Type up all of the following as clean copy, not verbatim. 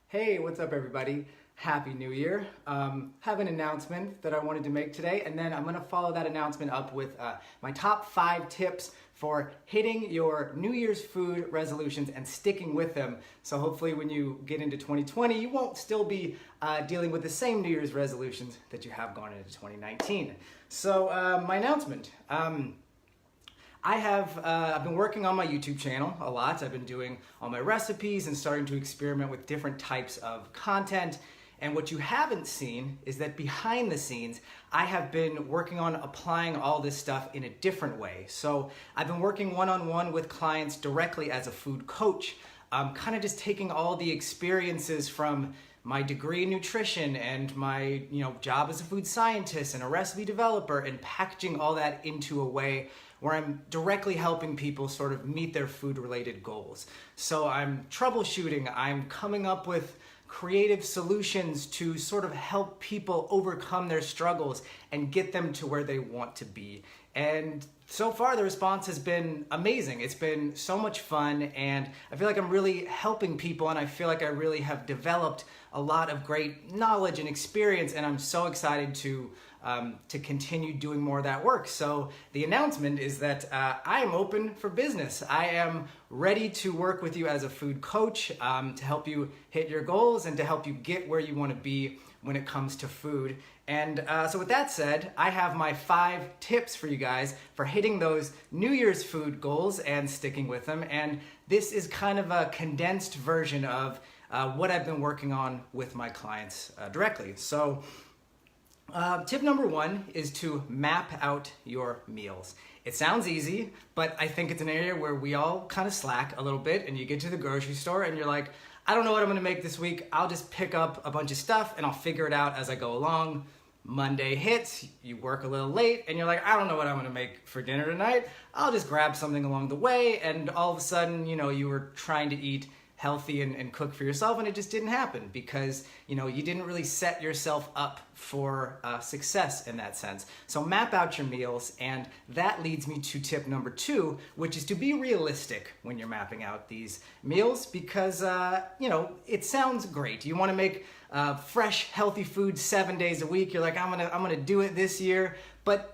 Hey, what's up everybody? Happy New Year. Have an announcement that I wanted to make today, and then I'm gonna follow that announcement up with my top 5 tips for hitting your New Year's food resolutions and sticking with them. So hopefully when you get into 2020, you won't still be dealing with the same New Year's resolutions that you have gone into 2019. So my announcement. I've been working on my YouTube channel a lot. I've been doing all my recipes and starting to experiment with different types of content. And what you haven't seen is that behind the scenes, I have been working on applying all this stuff in a different way. So I've been working one-on-one with clients directly as a food coach, kind of just taking all the experiences from my degree in nutrition and my job as a food scientist and a recipe developer and packaging all that into a way where I'm directly helping people sort of meet their food-related goals. So I'm troubleshooting, I'm coming up with creative solutions to sort of help people overcome their struggles and get them to where they want to be. And so far the response has been amazing. It's been so much fun, and I feel like I'm really helping people, and I feel like I really have developed a lot of great knowledge and experience, and I'm so excited to continue doing more of that work. So the announcement is that I am open for business. I am ready to work with you as a food coach to help you hit your goals and to help you get where you want to be when it comes to food. And so with that said, I have my 5 tips for you guys for hitting those New Year's food goals and sticking with them. And this is kind of a condensed version of what I've been working on with my clients directly. So tip number 1 is to map out your meals. It sounds easy, but I think it's an area where we all kind of slack a little bit, and you get to the grocery store and you're like, I don't know what I'm gonna make this week. I'll just pick up a bunch of stuff and I'll figure it out as I go along. Monday hits, you work a little late, and you're like, I don't know what I'm gonna make for dinner tonight. I'll just grab something along the way, and all of a sudden, you were trying to eat healthy and cook for yourself, and it just didn't happen because you didn't really set yourself up for success in that sense. So map out your meals, and that leads me to tip number 2, which is to be realistic when you're mapping out these meals, because it sounds great. You want to make fresh, healthy food 7 days a week. You're like, I'm gonna do it this year, but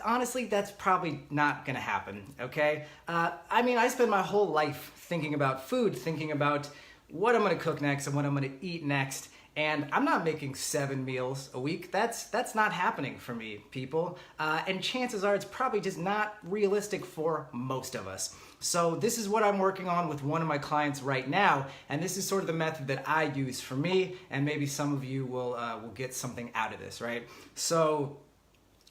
honestly, that's probably not gonna happen, okay? I spend my whole life thinking about food, thinking about what I'm gonna cook next and what I'm gonna eat next, and I'm not making 7 meals a week. That's not happening for me, people. And chances are it's probably just not realistic for most of us. So this is what I'm working on with one of my clients right now, and this is sort of the method that I use for me, and maybe some of you will get something out of this, right? So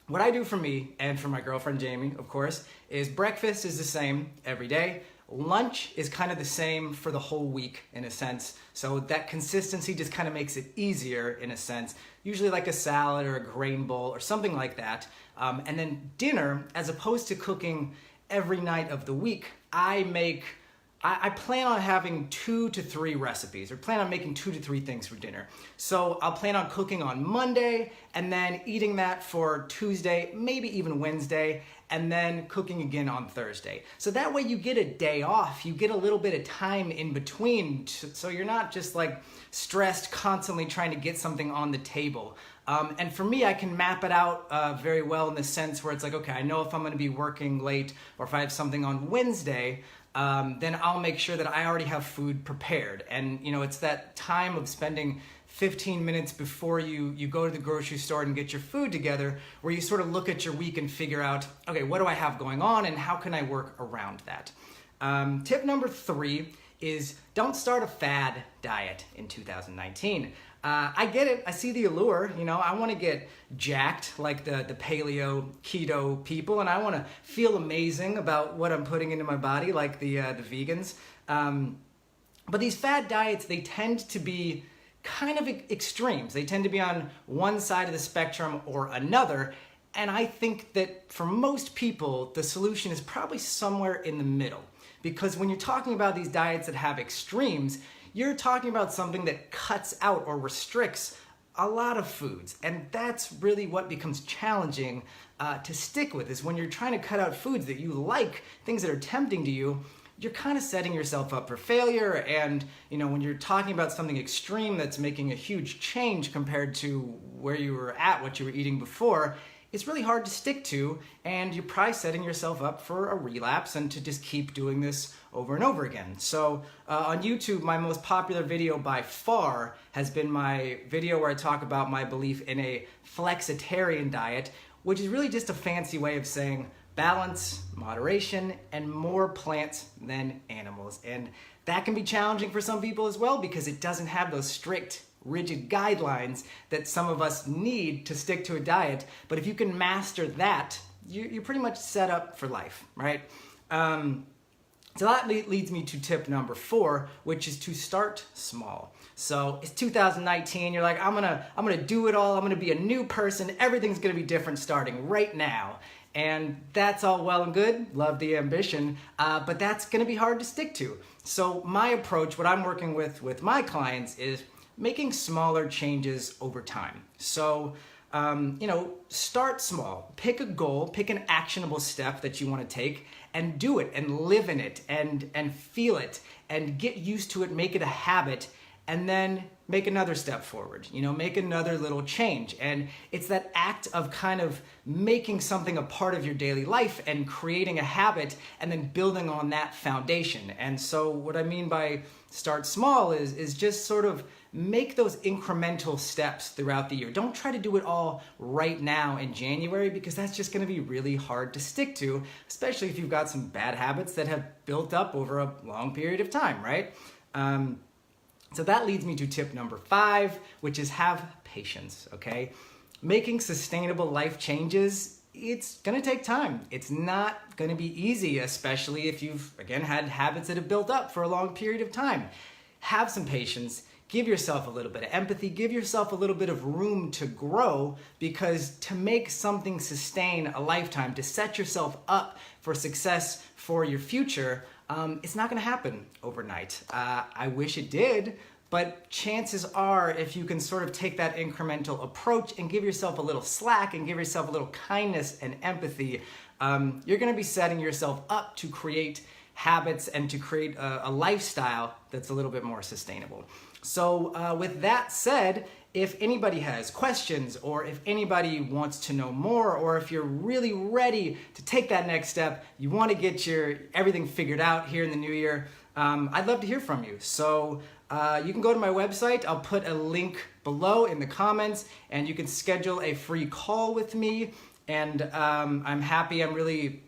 what I do for me and for my girlfriend Jamie, of course, is breakfast is the same every day. Lunch is kind of the same for the whole week in a sense. So that consistency just kind of makes it easier in a sense. Usually like a salad or a grain bowl or something like that. And then dinner, as opposed to cooking every night of the week, I plan on having 2 to 3 recipes, or plan on making 2 to 3 things for dinner. So I'll plan on cooking on Monday and then eating that for Tuesday, maybe even Wednesday, and then cooking again on Thursday. So that way you get a day off, you get a little bit of time in between, so you're not just like stressed, constantly trying to get something on the table. And for me, I can map it out very well in the sense where it's like, okay, I know if I'm gonna be working late or if I have something on Wednesday, then I'll make sure that I already have food prepared. And it's that time of spending 15 minutes before you go to the grocery store and get your food together, where you sort of look at your week and figure out, okay, what do I have going on and how can I work around that? Tip number 3 is don't start a fad diet in 2019. I get it, I see the allure, I wanna get jacked like the paleo keto people, and I wanna feel amazing about what I'm putting into my body like the vegans. But these fad diets, they tend to be kind of extremes. They tend to be on one side of the spectrum or another, and I think that for most people, the solution is probably somewhere in the middle. Because when you're talking about these diets that have extremes, you're talking about something that cuts out or restricts a lot of foods. And that's really what becomes challenging to stick with, is when you're trying to cut out foods that you like, things that are tempting to you, you're kind of setting yourself up for failure. And when you're talking about something extreme that's making a huge change compared to where you were at, what you were eating before, it's really hard to stick to, and you're probably setting yourself up for a relapse and to just keep doing this over and over again. So on YouTube, my most popular video by far has been my video where I talk about my belief in a flexitarian diet, which is really just a fancy way of saying balance, moderation, and more plants than animals. And that can be challenging for some people as well because it doesn't have those strict, rigid guidelines that some of us need to stick to a diet. But if you can master that, you're pretty much set up for life, right? So that leads me to tip number 4, which is to start small. So it's 2019, you're like, I'm gonna do it all, I'm gonna be a new person, everything's gonna be different starting right now. And that's all well and good, love the ambition, but that's gonna be hard to stick to. So my approach, what I'm working with my clients is making smaller changes over time. So, start small, pick a goal, pick an actionable step that you wanna take and do it and live in it and feel it and get used to it, make it a habit, and then make another step forward, make another little change. And it's that act of kind of making something a part of your daily life and creating a habit and then building on that foundation. And so what I mean by start small is just sort of make those incremental steps throughout the year. Don't try to do it all right now in January because that's just gonna be really hard to stick to, especially if you've got some bad habits that have built up over a long period of time, right? So that leads me to tip number 5, which is have patience, okay? Making sustainable life changes, it's gonna take time. It's not gonna be easy, especially if you've, again, had habits that have built up for a long period of time. Have some patience, give yourself a little bit of empathy, give yourself a little bit of room to grow, because to make something sustain a lifetime, to set yourself up for success for your future, it's not gonna happen overnight. I wish it did, but chances are if you can sort of take that incremental approach and give yourself a little slack and give yourself a little kindness and empathy, you're gonna be setting yourself up to create habits and to create a lifestyle that's a little bit more sustainable. So with that said, if anybody has questions or if anybody wants to know more, or if you're really ready to take that next step, you want to get your everything figured out here in the new year, I'd love to hear from you. So you can go to my website. I'll put a link below in the comments and you can schedule a free call with me. And I'm happy, I'm really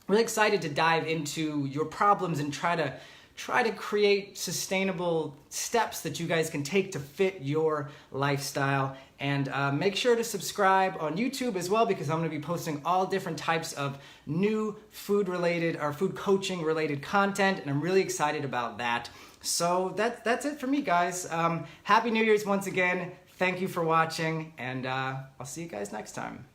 excited to dive into your problems and try to create sustainable steps that you guys can take to fit your lifestyle. And make sure to subscribe on YouTube as well, because I'm gonna be posting all different types of new food related or food coaching related content, and I'm really excited about that. So that's it for me, guys. Happy New Year's once again. Thank you for watching, and I'll see you guys next time.